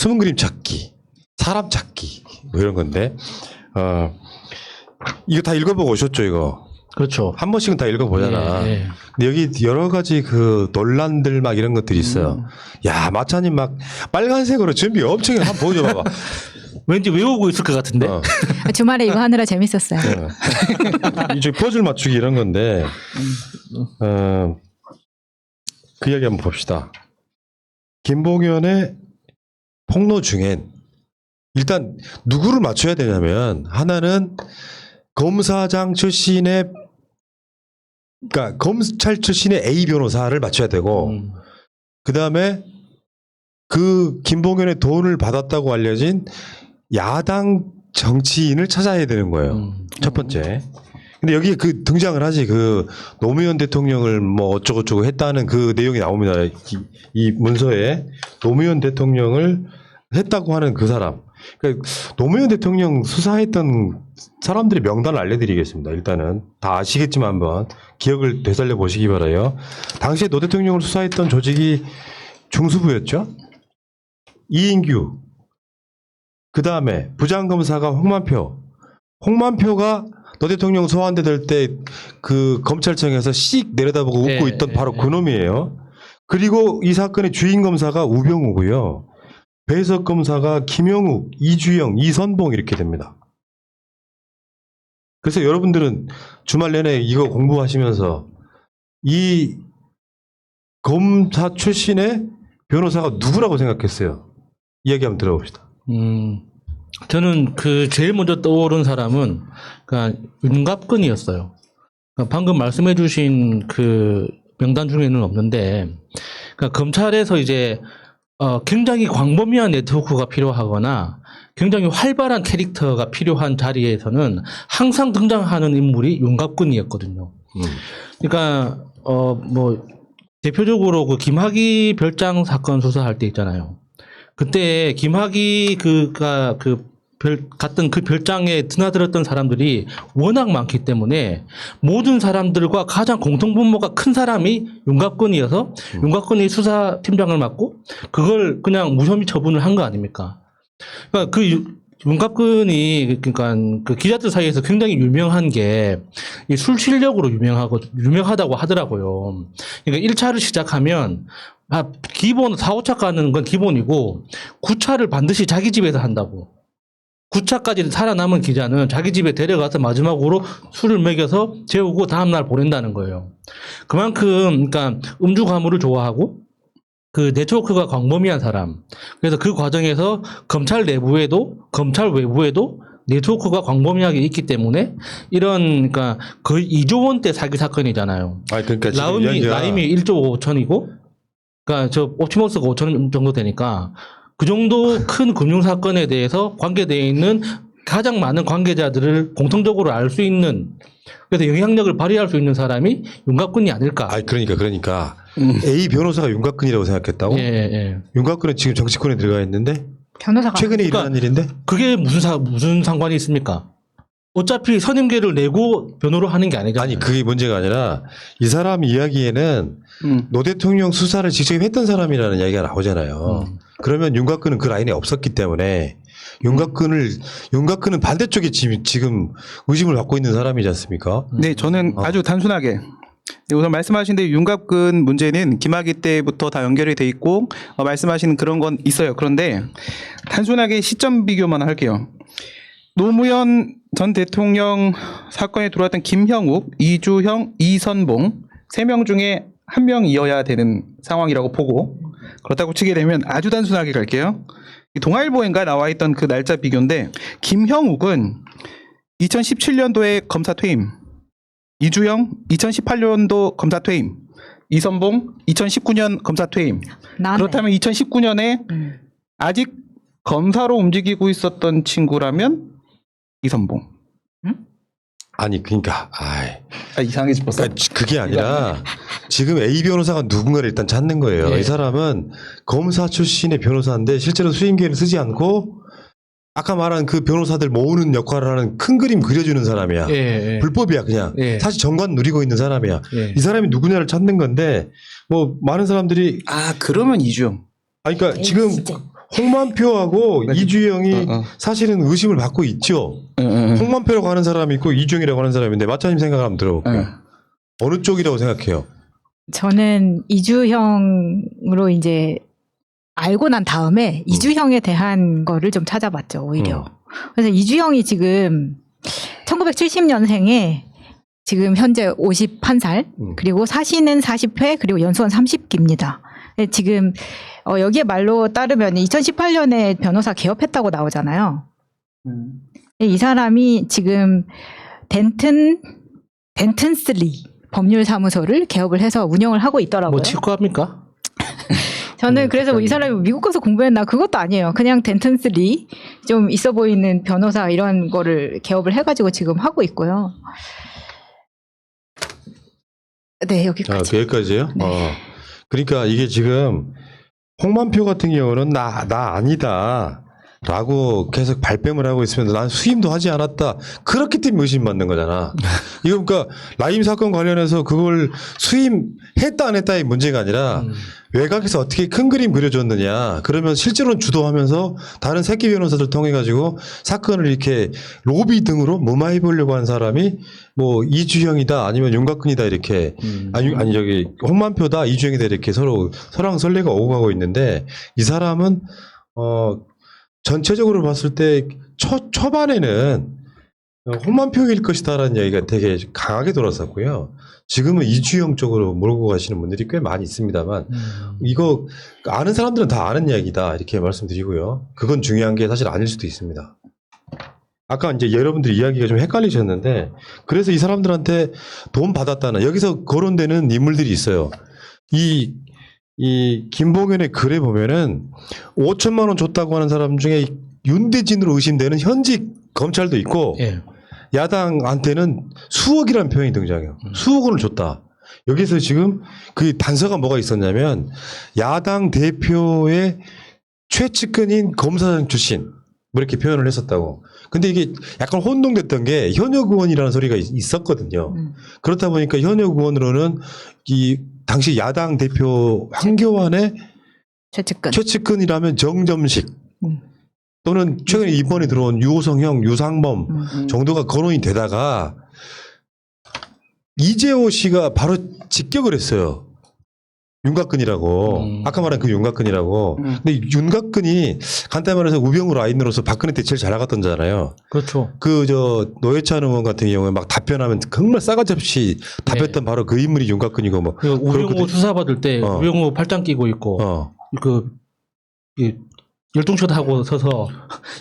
숨은 그림 찾기, 사람 찾기 뭐 이런 건데 이거 다 읽어보고 오셨죠 이거? 그렇죠. 한 번씩은 다 읽어보잖아. 예, 예. 근데 여기 여러 가지 그 논란들 막 이런 것들이 있어요. 야 마차님 막 빨간색으로 준비 엄청 해. 한번 보여줘봐봐. 왠지 외우고 있을 것 같은데. 주말에 이거 하느라 재밌었어요. 이제 퍼즐 맞추기 이런 건데 그 이야기 한번 봅시다. 김봉현의 폭로 중엔 일단 누구를 맞춰야 되냐면 하나는 검사장 출신의 그러니까 검찰 출신의 A 변호사를 맞춰야 되고 그 다음에 그 김봉현의 돈을 받았다고 알려진 야당 정치인을 찾아야 되는 거예요. 첫 번째. 근데 여기 그 등장을 하지 그 노무현 대통령을 뭐 어쩌고저쩌고 했다는 그 내용이 나옵니다. 이 문서에 노무현 대통령을 했다고 하는 그 사람. 그러니까 노무현 대통령 수사했던 사람들의 명단을 알려드리겠습니다. 일단은 다 아시겠지만 한번 기억을 되살려 보시기 바라요. 당시에 노 대통령을 수사했던 조직이 중수부였죠. 이인규. 그 다음에 부장검사가 홍만표가 노 대통령 소환대 될 때 그 검찰청에서 씩 내려다보고 웃고 있던 바로 그 놈이에요. 그리고 이 사건의 주인 검사가 우병우고요. 배석 검사가 김영욱, 이주영, 이선봉 이렇게 됩니다. 그래서 여러분들은 주말 내내 이거 공부하시면서 이 검사 출신의 변호사가 누구라고 생각했어요? 이야기 한번 들어봅시다. 저는 그 제일 먼저 떠오른 사람은 그러니까 윤갑근이었어요. 그러니까 방금 말씀해주신 그 명단 중에는 없는데, 그러니까 검찰에서 이제 굉장히 광범위한 네트워크가 필요하거나 굉장히 활발한 캐릭터가 필요한 자리에서는 항상 등장하는 인물이 윤갑근이었거든요. 그러니까 뭐 대표적으로 그 김학의 별장 사건 수사할 때 있잖아요. 그때 김학의 갔던 그 별장에 드나들었던 사람들이 워낙 많기 때문에 모든 사람들과 가장 공통분모가 큰 사람이 윤갑근이어서 윤갑근이 수사팀장을 맡고 그걸 그냥 무혐의 처분을 한 거 아닙니까? 그러니까 그 윤갑근이 그러니까 그 기자들 사이에서 굉장히 유명한 게 이 술 실력으로 유명하다고 하더라고요. 그러니까 1차를 시작하면 기본 4, 5차 가는 건 기본이고 9차를 반드시 자기 집에서 한다고. 9차까지 살아남은 기자는 자기 집에 데려가서 마지막으로 술을 먹여서 재우고 다음날 보낸다는 거예요. 그만큼 그러니까 음주 가무를 좋아하고 그 네트워크가 광범위한 사람. 그래서 그 과정에서 검찰 내부에도 검찰 외부에도 네트워크가 광범위하게 있기 때문에 이런 그러니까 거의 2조 원대 사기 사건이잖아요. 그러니까 라임이 1조 5천이고 그러니까 저 옵티머스가 5천 정도 되니까 그 정도 큰 금융 사건에 대해서 관계되어 있는 가장 많은 관계자들을 공통적으로 알 수 있는 그래서 영향력을 발휘할 수 있는 사람이 윤갑근이 아닐까. 그러니까 A 변호사가 윤갑근이라고 생각했다고? 예. 윤갑근은 지금 정치권에 들어가 있는데 변호사가 최근에 일어난 일인데? 그게 무슨 상관이 있습니까? 어차피 선임계를 내고 변호를 하는 게 아니잖아요. 아니 그게 문제가 아니라 이 사람 이야기에는 노 대통령 수사를 직접 했던 사람이라는 이야기가 나오잖아요. 그러면 윤곽근은 그 라인에 없었기 때문에 윤곽근은 반대쪽에 지금 의심을 받고 있는 사람이지 않습니까? 네, 저는 아주 단순하게 우선 말씀하신 대로 윤곽근 문제는 김학의 때부터 다 연결이 돼 있고 말씀하신 그런 건 있어요. 그런데 단순하게 시점 비교만 할게요. 노무현 전 대통령 사건에 들어왔던 김형욱, 이주형, 이선봉 3명 중에 1명이어야 되는 상황이라고 보고 그렇다고 치게 되면 아주 단순하게 갈게요. 동아일보인가 나와 있던 그 날짜 비교인데 김형욱은 2017년도에 검사 퇴임, 이주형 2018년도 검사 퇴임, 이선봉 2019년 검사 퇴임. 그렇다면 2019년에 아직 검사로 움직이고 있었던 친구라면 이선봉. 아니 그러니까 이상해졌어. 그게 아니라 지금 A 변호사가 누군가를 일단 찾는 거예요. 예. 이 사람은 검사 출신의 변호사인데 실제로 수임계를 쓰지 않고 아까 말한 그 변호사들 모으는 역할을 하는 큰 그림 그려주는 사람이야. 예. 불법이야 그냥. 예. 사실 정관 누리고 있는 사람이야. 예. 이 사람이 누구냐를 찾는 건데 뭐 많은 사람들이 그러면 이주영. 그러니까 지금 홍만표하고 네. 이주영이 사실은 의심을 받고 있죠. 홍만표라고 하는 사람이 있고 이주영이라고 하는 사람인데 마차님 생각을 한번 들어볼게요. 어느 쪽이라고 생각해요? 저는 이주형으로 이제 알고 난 다음에 이주형에 대한 거를 좀 찾아봤죠, 오히려. 그래서 이주형이 지금 1970년생에 지금 현재 51살, 그리고 사시는 40회, 그리고 연수원 30기입니다. 지금 여기에 말로 따르면 2018년에 변호사 개업했다고 나오잖아요. 이 사람이 지금 덴튼슬리 법률사무소를 개업을 해서 운영을 하고 있더라고요. 뭐 치과합니까? 저는 그래서 뭐이 사람이 미국 가서 공부했나 그것도 아니에요. 그냥 덴튼슬리 좀 있어 보이는 변호사 이런 거를 개업을 해가지고 지금 하고 있고요. 네, 여기까지. 여기까지요? 네. 그러니까 이게 지금 홍만표 같은 경우는 나 아니다. 라고 계속 발뺌을 하고 있으면서 난 수임도 하지 않았다. 그렇기 때문에 의심받는 거잖아. 이거 그러니까 라임 사건 관련해서 그걸 수임했다 안 했다의 문제가 아니라 외곽에서 어떻게 큰 그림 그려줬느냐. 그러면 실제로는 주도하면서 다른 새끼 변호사들 통해 가지고 사건을 이렇게 로비 등으로 무마해 보려고 한 사람이 뭐 이주형이다 아니면 윤곽근이다 이렇게 아니 저기 홍만표다 이주형이다 이렇게 서로 설왕설래가 오고 가고 있는데 이 사람은 전체적으로 봤을 때 초반에는 홍만표일 것이다라는 얘기가 되게 강하게 돌았었고요. 지금은 이주영 쪽으로 몰고 가시는 분들이 꽤 많이 있습니다만 이거 아는 사람들은 다 아는 이야기다 이렇게 말씀드리고요. 그건 중요한 게 사실 아닐 수도 있습니다. 아까 이제 여러분들이 이야기가 좀 헷갈리셨는데 그래서 이 사람들한테 돈 받았다는 여기서 거론되는 인물들이 있어요. 이 김봉현의 글에 보면은 5천만 원 줬다고 하는 사람 중에 윤대진으로 의심되는 현직 검찰도 있고 예. 야당한테는 수억이라는 표현이 등장해요. 수억 원을 줬다. 여기서 지금 그 단서가 뭐가 있었냐면 야당 대표의 최측근인 검사장 출신 뭐 이렇게 표현을 했었다고. 근데 이게 약간 혼동됐던 게 현역 의원이라는 소리가 있었거든요. 그렇다 보니까 현역 의원으로는 이 당시 야당 대표 황교안의 최측근이라면 정점식 또는 최근에 이번에 들어온 유호성형, 유상범 정도가 거론이 되다가 이재호 씨가 바로 직격을 했어요. 윤곽근이라고. 아까 말한 그 윤곽근이라고. 근데 윤곽근이 간단히 말해서 우병우 라인으로서 박근혜 때 제일 잘 나갔던 자잖아요. 그렇죠. 노회찬 의원 같은 경우에 막 답변하면 정말 싸가지 없이 답했던 바로 그 인물이 윤곽근이고 뭐. 그 우병우 수사받을 때 우병우 팔짱 끼고 있고 열중샷 하고 서서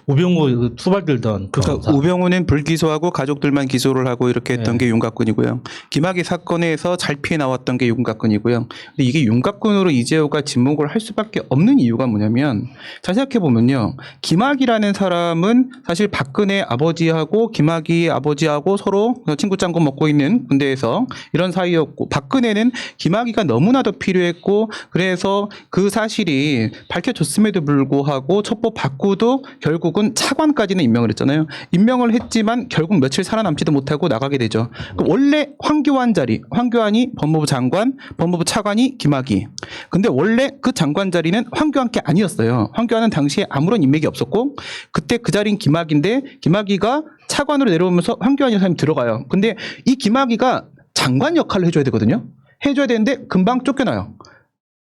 우병우 수발 들던 그러니까 우병우는 불기소하고 가족들만 기소를 하고 이렇게 했던 게 윤곽근이고요. 김학의 사건에서 잘 피해 나왔던 게 윤곽근이고요. 근데 이게 윤곽근으로 이재호가 지목을 할 수밖에 없는 이유가 뭐냐면 잘 생각해 보면요. 김학이라는 사람은 사실 박근혜 아버지하고 김학의 아버지하고 서로 친구 짱구 먹고 있는 군대에서 이런 사이였고 박근혜는 김학의가 너무나도 필요했고 그래서 그 사실이 밝혀졌음에도 불구하고 첩보 받고도 결국은 차관까지는 임명을 했잖아요. 임명을 했지만 결국 며칠 살아남지도 못하고 나가게 되죠. 그럼 원래 황교안 자리, 황교안이 법무부 장관, 법무부 차관이 김학의. 근데 원래 그 장관 자리는 황교안 게 아니었어요. 황교안은 당시에 아무런 인맥이 없었고 그때 그 자리는 김학의인데 김학의가 차관으로 내려오면서 황교안이라는 사람이 들어가요. 근데 이 김학의가 장관 역할을 해줘야 되거든요. 해줘야 되는데 금방 쫓겨나요.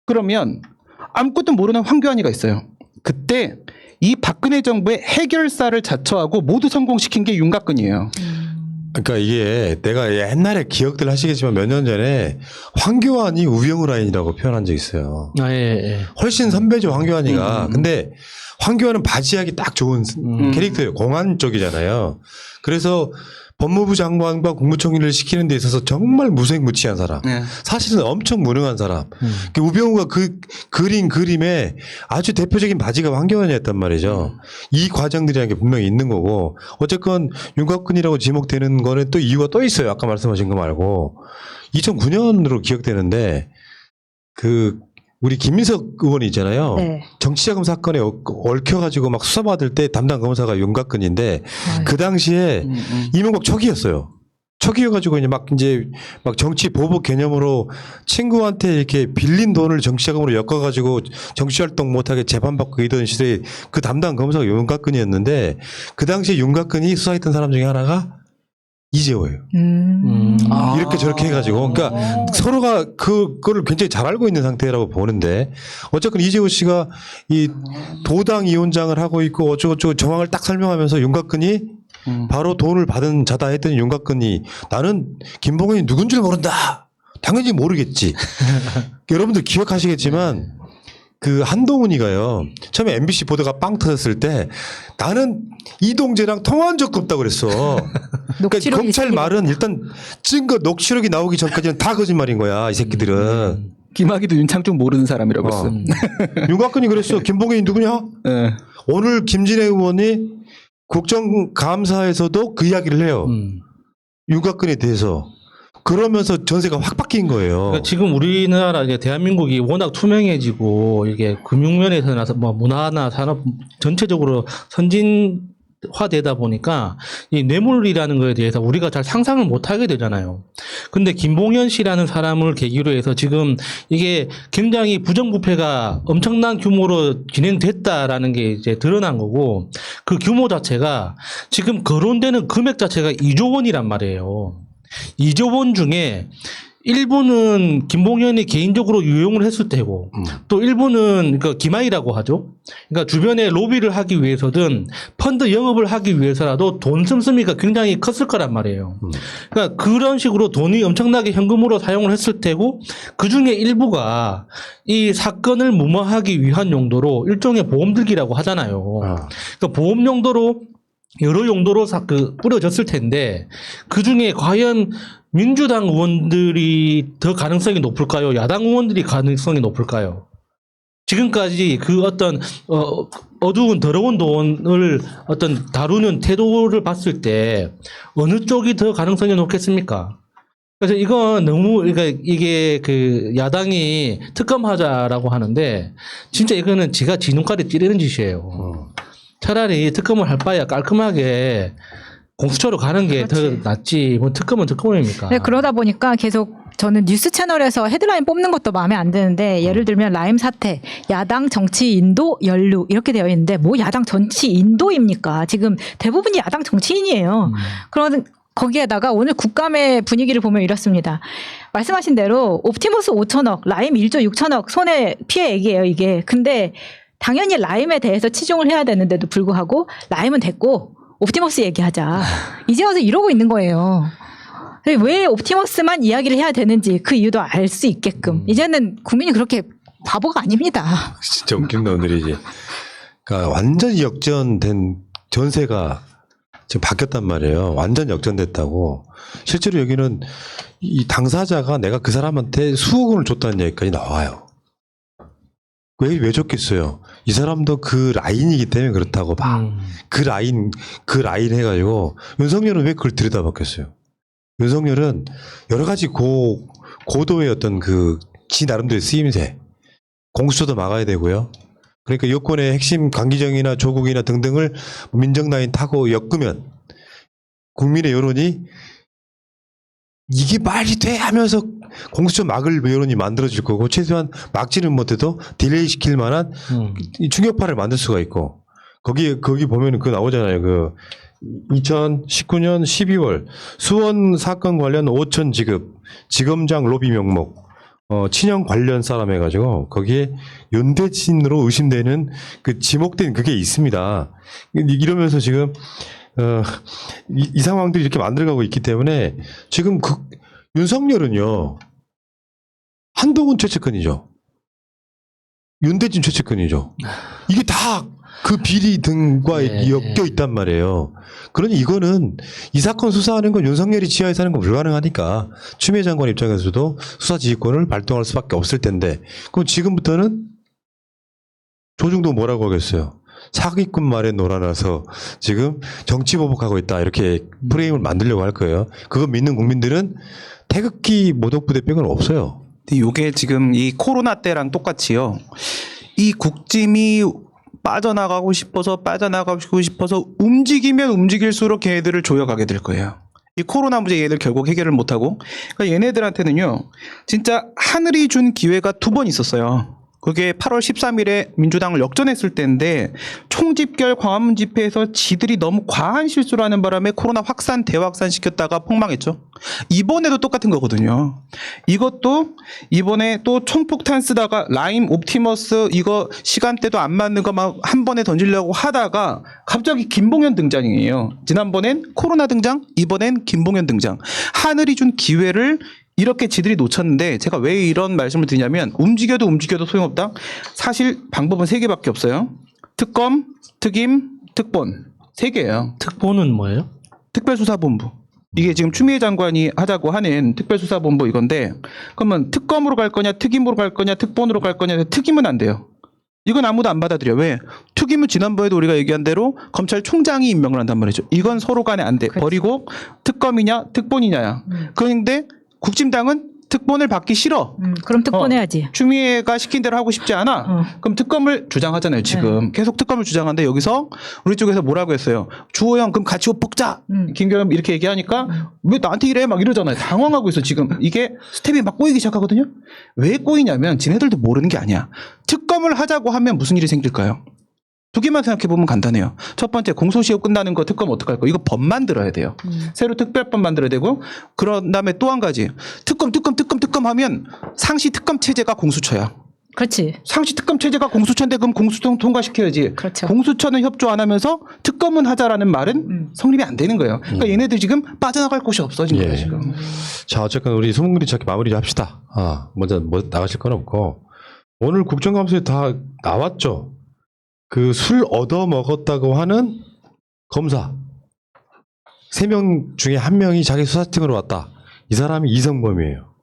그러면 아무것도 모르는 황교안이가 있어요. 그때 이 박근혜 정부의 해결사를 자처하고 모두 성공시킨 게 윤곽근이에요. 그러니까 이게 내가 옛날에 기억들 하시겠지만 몇 년 전에 황교안이 우병우 라인이라고 표현한 적 있어요. 훨씬 선배죠 황교안이가. 근데 황교안은 바지하기 딱 좋은 캐릭터예요. 공안 쪽이잖아요. 그래서 법무부 장관과 국무총리를 시키는 데 있어서 정말 무색무취한 사람. 사실은 엄청 무능한 사람. 우병우가 그 그린 그림에 아주 대표적인 바지가 황교안이었단 말이죠. 이 과정들이라는 게 분명히 있는 거고 어쨌건 윤곽근이라고 지목되는 거는 또 이유가 또 있어요. 아까 말씀하신 거 말고 2009년으로 기억되는데 우리 김민석 의원이 있잖아요. 네. 정치자금 사건에 얽혀가지고 막 수사받을 때 담당 검사가 윤곽근인데 그 당시에 이명박 초기였어요. 초기여가지고 이제 막 정치 보복 개념으로 친구한테 이렇게 빌린 돈을 정치자금으로 엮어가지고 정치활동 못하게 재판받고 이던 시대에 그 담당 검사가 윤곽근이었는데 그 당시에 윤곽근이 수사했던 사람 중에 하나가 이재호예요. 이렇게 저렇게 해가지고 그러니까 서로가 그거를 굉장히 잘 알고 있는 상태라고 보는데 어쨌건 이재호 씨가 이 도당 위원장을 하고 있고 어쩌고저쩌고 정황을 딱 설명하면서 윤곽근이 바로 돈을 받은 자다 했더니 윤곽근이 나는 김봉현이 누군 줄 모른다. 당연히 모르겠지. 여러분들 기억하시겠지만 그 한동훈이가요. 처음에 MBC 보도가 빵 터졌을 때 나는 이동재랑 통화한 적도 없다고 그랬어. 그러니까 녹취록이 검찰 있습니다. 말은 일단 증거 녹취록이 나오기 전까지는 다 거짓말인 거야. 이 새끼들은. 김학의도 윤창중 모르는 사람이라고 했어. 윤곽근이 그랬어. 김봉현이 누구냐? 예. 오늘 김진애 의원이 국정감사에서도 그 이야기를 해요. 윤곽근에 대해서. 그러면서 전세가 확 바뀐 거예요. 그러니까 지금 우리나라 이제 대한민국이 워낙 투명해지고 이게 금융면에서나 뭐 문화나 산업 전체적으로 선진화되다 보니까 이 뇌물이라는 거에 대해서 우리가 잘 상상을 못 하게 되잖아요. 근데 김봉현 씨라는 사람을 계기로 해서 지금 이게 굉장히 부정부패가 엄청난 규모로 진행됐다라는 게 이제 드러난 거고 그 규모 자체가 지금 거론되는 금액 자체가 2조 원이란 말이에요. 2조 원 중에 일부는 김봉현이 개인적으로 유용을 했을 테고 또 일부는 그 기마이라고 하죠. 그러니까 주변에 로비를 하기 위해서든 펀드 영업을 하기 위해서라도 돈 씀씀이가 굉장히 컸을 거란 말이에요. 그러니까 그런 식으로 돈이 엄청나게 현금으로 사용을 했을 테고 그 중에 일부가 이 사건을 무마하기 위한 용도로 일종의 보험 들기라고 하잖아요. 그러니까 보험 용도로 여러 용도로 뿌려졌을 텐데 그 중에 과연 민주당 의원들이 더 가능성이 높을까요? 야당 의원들이 가능성이 높을까요? 지금까지 그 어떤 어두운 더러운 돈을 어떤 다루는 태도를 봤을 때 어느 쪽이 더 가능성이 높겠습니까? 그래서 이건 너무 그러니까 이게 그 야당이 특검하자라고 하는데 진짜 이거는 지가 지 눈깔에 찌르는 짓이에요. 차라리 특검을 할 바에야 깔끔하게 공수처로 가는 게 더 낫지. 뭐 특검은 특검입니까? 네, 그러다 보니까 계속 저는 뉴스 채널에서 헤드라인 뽑는 것도 마음에 안 드는데 예를 들면 라임 사태, 야당 정치 인도 연루 이렇게 되어 있는데 뭐 야당 정치 인도입니까? 지금 대부분이 야당 정치인이에요. 그런 거기에다가 오늘 국감의 분위기를 보면 이렇습니다. 말씀하신 대로 옵티머스 5천억, 라임 1조 6천억 손해 피해 얘기예요, 이게. 근데 당연히 라임에 대해서 치중을 해야 되는데도 불구하고 라임은 됐고 옵티머스 얘기하자. 이제 와서 이러고 있는 거예요. 왜 옵티머스만 이야기를 해야 되는지 그 이유도 알 수 있게끔. 이제는 국민이 그렇게 바보가 아닙니다. 진짜 웃긴 놈들이지. 그러니까 완전히 역전된 전세가 지금 바뀌었단 말이에요. 완전 역전됐다고. 실제로 여기는 이 당사자가 내가 그 사람한테 수억 원을 줬다는 얘기까지 나와요. 왜 줬겠어요? 이 사람도 그 라인이기 때문에 그렇다고 봐. 그 라인 해가지고 윤석열은 왜 그걸 들여다봤겠어요? 윤석열은 여러 가지 고도의 어떤 지 나름대로의 쓰임새, 공수처도 막아야 되고요. 그러니까 여권의 핵심 강기정이나 조국이나 등등을 민정 라인 타고 엮으면 국민의 여론이 이게 말이 돼 하면서 공수처 막을 여론이 만들어질 거고 최소한 막지는 못해도 딜레이 시킬 만한 충격파를 만들 수가 있고 거기 보면은 그거 나오잖아요. 그 2019년 12월 수원 사건 관련 5천 지급 지검장 로비 명목 친형 관련 사람 해가지고 거기에 윤대진으로 의심되는 그 지목된 그게 있습니다. 이러면서 지금 이 상황들이 이렇게 만들어가고 있기 때문에 지금 윤석열은요 한동훈 최측근이죠. 윤대진 최측근이죠. 이게 다 그 비리 등과 엮여 있단 말이에요. 그러니 이거는 이 사건 수사하는 건 윤석열이 지하에서 하는 건 불가능하니까 추미애 장관 입장에서도 수사 지휘권을 발동할 수밖에 없을 텐데 그럼 지금부터는 조중도 뭐라고 하겠어요. 사기꾼 말에 놀아나서 지금 정치 보복하고 있다 이렇게 프레임을 만들려고 할 거예요. 그거 믿는 국민들은 태극기 모독부대 빼고는 없어요. 이게 지금 이 코로나 때랑 똑같이요. 이 국짐이 빠져나가고 싶어서 움직이면 움직일수록 걔네들을 조여가게 될 거예요. 이 코로나 문제 얘들 결국 해결을 못하고 그러니까 얘네들한테는요 진짜 하늘이 준 기회가 2번 있었어요. 그게 8월 13일에 민주당을 역전했을 때인데 총집결 광화문 집회에서 지들이 너무 과한 실수를 하는 바람에 코로나 확산 대확산 시켰다가 폭망했죠. 이번에도 똑같은 거거든요. 이것도 이번에 또 총폭탄 쓰다가 라임 옵티머스 이거 시간대도 안 맞는 거 막 한 번에 던지려고 하다가 갑자기 김봉현 등장이에요. 지난번엔 코로나 등장, 이번엔 김봉현 등장. 하늘이 준 기회를 이렇게 지들이 놓쳤는데 제가 왜 이런 말씀을 드리냐면 움직여도 소용없다. 사실 방법은 3개밖에 없어요. 특검, 특임, 특본 3개예요. 특보는 뭐예요? 특별수사본부. 이게 지금 추미애 장관이 하자고 하는 특별수사본부 이건데 그러면 특검으로 갈 거냐 특임으로 갈 거냐 특본으로 갈 거냐 특임은 안 돼요. 이건 아무도 안 받아들여. 왜? 특임은 지난번에도 우리가 얘기한 대로 검찰총장이 임명을 한단 말이죠. 이건 서로 간에 안 돼. 그렇지. 버리고 특검이냐 특본이냐야. 그런데 국진당은 특본을 받기 싫어. 그럼 특본해야지. 추미애가 시킨 대로 하고 싶지 않아. 그럼 특검을 주장하잖아요. 지금 계속 특검을 주장하는데 여기서 우리 쪽에서 뭐라고 했어요. 주호영 그럼 같이 옷 벗자. 김경엽 이렇게 얘기하니까 왜 나한테 이래 막 이러잖아요. 당황하고 있어 지금. 이게 스텝이 막 꼬이기 시작하거든요. 왜 꼬이냐면 지네들도 모르는 게 아니야. 특검을 하자고 하면 무슨 일이 생길까요? 2개만 생각해보면 간단해요. 첫 번째 공소시효 끝나는 거 특검 어떡할 거? 이거 법 만들어야 돼요. 새로 특별법 만들어야 되고 그런 다음에 또 한 가지 특검 하면 상시 특검 체제가 공수처야. 그렇지. 상시 특검 체제가 공수처인데 그럼 공수처 통과시켜야지. 그렇죠. 공수처는 협조 안 하면서 특검은 하자라는 말은 성립이 안 되는 거예요. 그러니까 얘네들 지금 빠져나갈 곳이 없어진 거예요. 지금. 자, 어쨌건 우리 소문그리 찾기 마무리 좀 합시다. 먼저 뭐 나가실 건 없고 오늘 국정감사에 다 나왔죠. 그 술 얻어 먹었다고 하는 검사 3명 중에 1명이 자기 수사팀으로 왔다. 이 사람이 이성범이에요.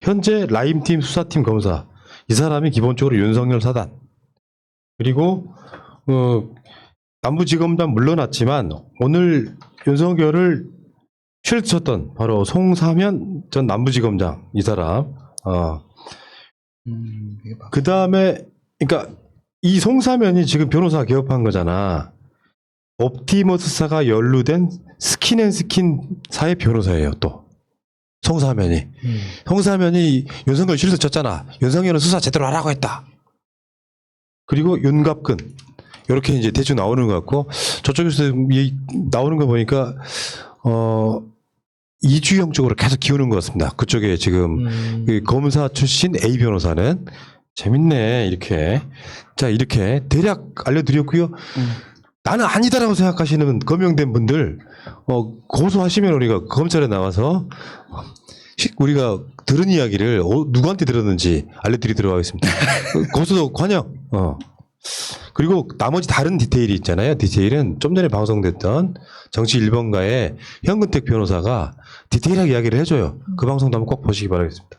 현재 라임팀 수사팀 검사. 이 사람이 기본적으로 윤석열 사단. 그리고 남부지검단 물러났지만 오늘 윤석열을 쉴드 쳤던 바로 송사면 전 남부지검장 이 사람. 그 다음에 그러니까 이 송사면이 지금 변호사 개업한 거잖아. 옵티머스사가 연루된 스킨앤스킨사의 변호사예요. 또 송사면이 송사면이 윤석열 실수 쳤잖아. 윤석열은 수사 제대로 하라고 했다. 그리고 윤갑근 이렇게 이제 대충 나오는 것 같고 저쪽에서 나오는 거 보니까 이주영 쪽으로 계속 기우는 것 같습니다. 그쪽에 지금 그 검사 출신 A 변호사는 재밌네. 이렇게 자 이렇게 대략 알려드렸고요. 나는 아니다라고 생각하시는 거명된 분들 고소하시면 우리가 검찰에 나와서 우리가 들은 이야기를 누구한테 들었는지 알려드리도록 하겠습니다. 고소도 관영. 그리고 나머지 다른 디테일이 있잖아요. 디테일은 좀 전에 방송됐던 정치 1번가의 현근택 변호사가 디테일하게 이야기를 해줘요. 그 방송도 한번 꼭 보시기 바라겠습니다.